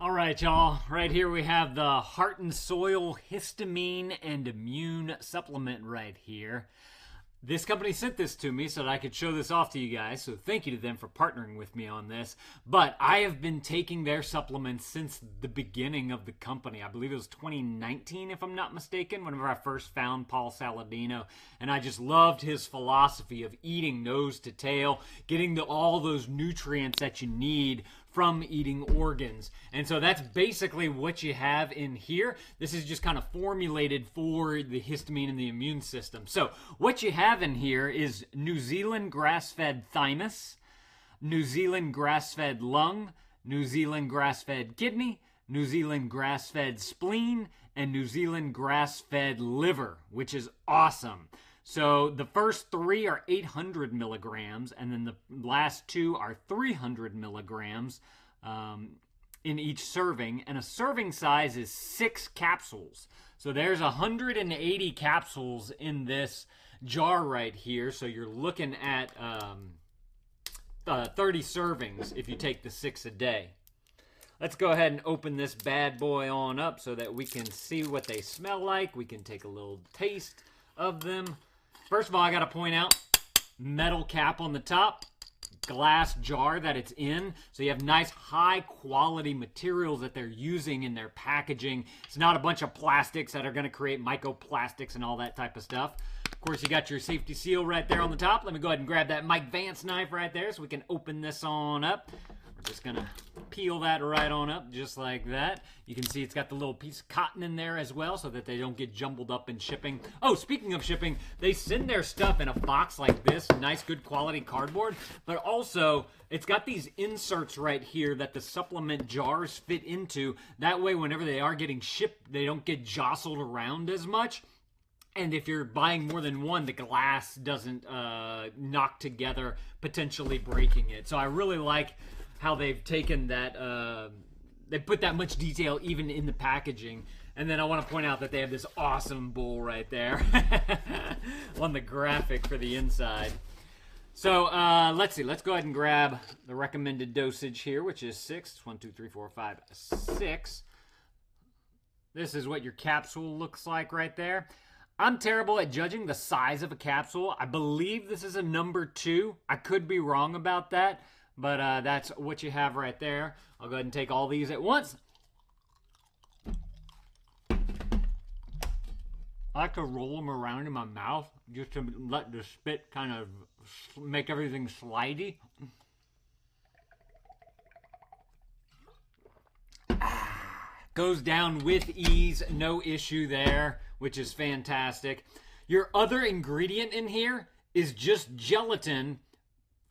All right, y'all. Right here we have the Heart and Soil Histamine and Immune Supplement right here. This company sent this to me so that I could show this off to you guys, so thank you to them for partnering with me on this. But I have been taking their supplements since the beginning of the company. I believe it was 2019, if I'm not mistaken, whenever I first found Paul Saladino. And I just loved his philosophy of eating nose to tail, getting all those nutrients that you need from eating organs. And so that's basically what you have in here. This is just kind of formulated for the histamine and the immune system. So what you have in here is New Zealand grass-fed thymus, New Zealand grass-fed lung, New Zealand grass-fed kidney, New Zealand grass-fed spleen, and New Zealand grass-fed liver, which is awesome. So the first three are 800 milligrams, and then the last two are 300 milligrams in each serving. And a serving size is 6 capsules. So there's 180 capsules in this jar right here. So you're looking at 30 servings if you take the 6 a day. Let's go ahead and open this bad boy on up so that we can see what they smell like. We can take a little taste of them. First of all, I got to point out, metal cap on the top, glass jar that it's in. So you have nice high quality materials that they're using in their packaging. It's not a bunch of plastics that are going to create microplastics and all that type of stuff. Of course, you got your safety seal right there on the top. Let me go ahead and grab that Mike Vance knife right there so we can open this on up. We're just going to peel that right on up just like that. You can see it's got the little piece of cotton in there as well so that they don't get jumbled up in shipping. Oh, speaking of shipping, they send their stuff in a box like this, nice good quality cardboard, but also it's got these inserts right here that the supplement jars fit into. That way, whenever they are getting shipped, they don't get jostled around as much. And if you're buying more than one, the glass doesn't knock together, potentially breaking it. So I really like how they've taken that, they put that much detail even in the packaging. And then I want to point out that they have this awesome bowl right there on the graphic for the inside. So let's see, let's go ahead and grab the recommended dosage here, which is 6. It's 1, 2, 3, 4, 5, 6. This is what your capsule looks like right there. I'm terrible at judging the size of a capsule. I believe this is a number 2. I could be wrong about that. But that's what you have right there. I'll go ahead and take all these at once. I like to roll them around in my mouth just to let the spit kind of make everything slidey. Goes down with ease, no issue there, which is fantastic. Your other ingredient in here is just gelatin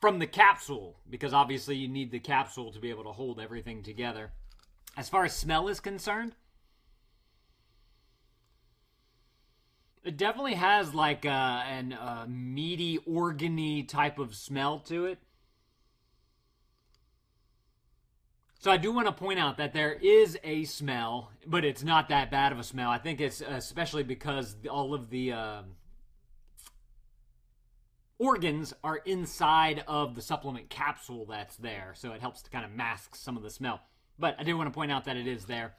from the capsule, because obviously you need the capsule to be able to hold everything together. As far as smell is concerned, it definitely has like a meaty, organy type of smell to it. So I do want to point out that there is a smell, but it's not that bad of a smell. I think it's especially because all of the organs are inside of the supplement capsule that's there, so it helps to kind of mask some of the smell. But I do want to point out that it is there.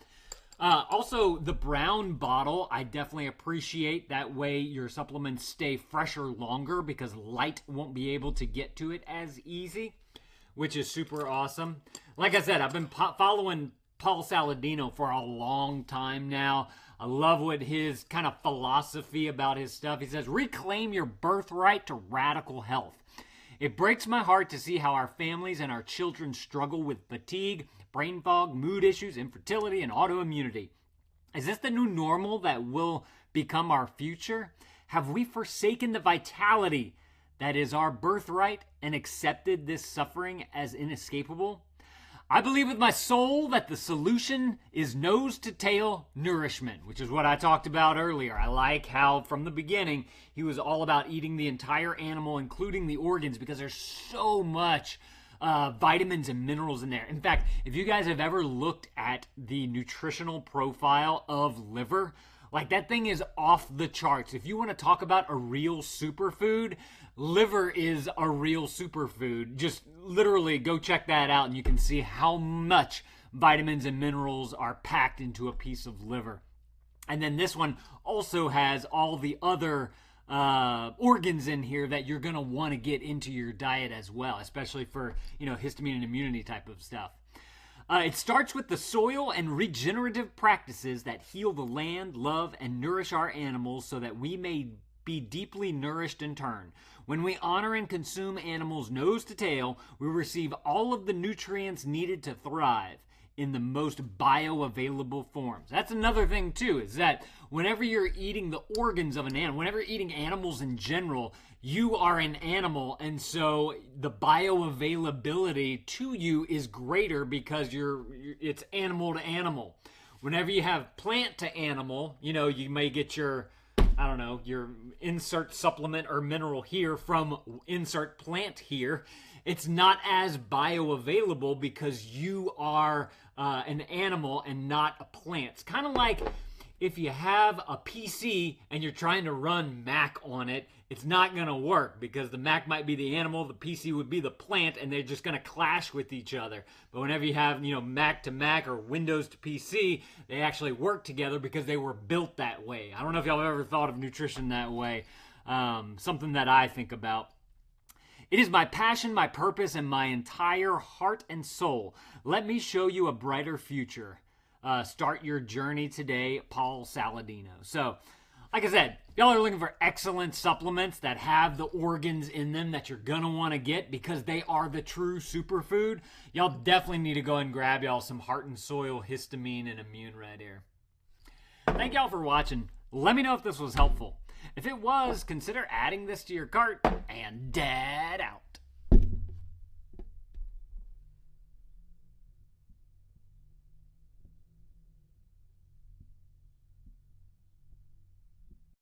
Also, the brown bottle, I definitely appreciate. That way your supplements stay fresher longer because light won't be able to get to it as easy, which is super awesome. Like I said, I've been following Paul Saladino for a long time now. I love what his kind of philosophy about his stuff. He says, reclaim your birthright to radical health. It breaks my heart to see how our families and our children struggle with fatigue, brain fog, mood issues, infertility, and autoimmunity. Is this the new normal that will become our future? Have we forsaken the vitality that is our birthright and accepted this suffering as inescapable? I believe with my soul that the solution is nose to tail nourishment, which is what I talked about earlier. I like how from the beginning he was all about eating the entire animal, including the organs, because there's so much vitamins and minerals in there. In fact, if you guys have ever looked at the nutritional profile of liver, like that thing is off the charts. If you want to talk about a real superfood, liver is a real superfood. Just literally go check that out and you can see how much vitamins and minerals are packed into a piece of liver. And then this one also has all the other organs in here that you're going to want to get into your diet as well, especially for, histamine and immunity type of stuff. It starts with the soil and regenerative practices that heal the land, love, and nourish our animals so that we may be deeply nourished in turn. When we honor and consume animals nose to tail, we receive all of the nutrients needed to thrive in the most bioavailable forms. That's another thing too, is that whenever you're eating the organs of an animal, whenever you're eating animals in general, you are an animal, and so the bioavailability to you is greater because it's animal to animal. Whenever you have plant to animal, you may get your insert supplement or mineral here from insert plant here. It's not as bioavailable because you are an animal and not a plant. It's kind of like if you have a PC and you're trying to run Mac on it, it's not going to work because the Mac might be the animal, the PC would be the plant, and they're just going to clash with each other. But whenever you have, Mac to Mac or Windows to PC, they actually work together because they were built that way. I don't know if y'all have ever thought of nutrition that way. Something that I think about. It is my passion, my purpose, and my entire heart and soul. Let me show you a brighter future. Start your journey today, Paul Saladino. So, like I said, y'all are looking for excellent supplements that have the organs in them that you're going to want to get because they are the true superfood. Y'all definitely need to go and grab y'all some Heart and Soil, histamine, and immune right here. Thank y'all for watching. Let me know if this was helpful. If it was, consider adding this to your cart, and dad out.